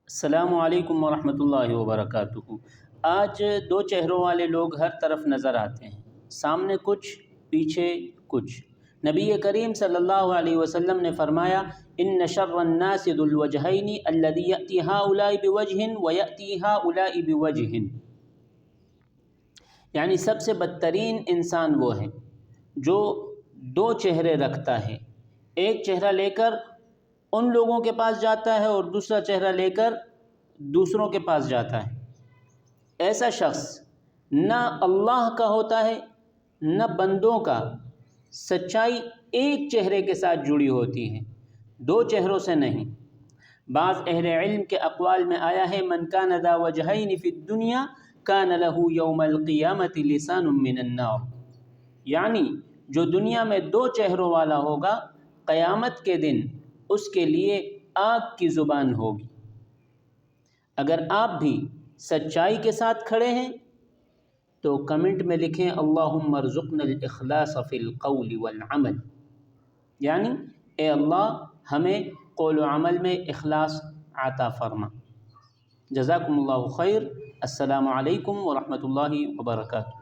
السلام علیکم ورحمۃ اللہ وبرکاتہ۔ آج دو چہروں والے لوگ ہر طرف نظر آتے ہیں، سامنے کچھ پیچھے کچھ۔ نبی کریم صلی اللہ علیہ وسلم نے فرمایا ان شر الناس ذو الوجہین الذی یأتی ہؤلاء بوجہ ویأتی ہؤلاء بوجہ، یعنی سب سے بدترین انسان وہ ہے جو دو چہرے رکھتا ہے، ایک چہرہ لے کر ان لوگوں کے پاس جاتا ہے اور دوسرا چہرہ لے کر دوسروں کے پاس جاتا ہے۔ ایسا شخص نہ اللہ کا ہوتا ہے نہ بندوں کا، سچائی ایک چہرے کے ساتھ جڑی ہوتی ہے، دو چہروں سے نہیں۔ بعض اہل علم کے اقوال میں آیا ہے من کان ذا وجہین فی الدنیا کان لہ یوم القیامۃ لسان من النار، یعنی جو دنیا میں دو چہروں والا ہوگا قیامت کے دن اس کے لیے آگ کی زبان ہوگی۔ اگر آپ بھی سچائی کے ساتھ کھڑے ہیں تو کمنٹ میں لکھیں اللہم ارزقنا الاخلاص فی القول والعمل، یعنی اے اللہ ہمیں قول و عمل میں اخلاص عطا فرما۔ جزاکم اللہ خیر۔ السلام علیکم ورحمۃ اللہ وبرکاتہ۔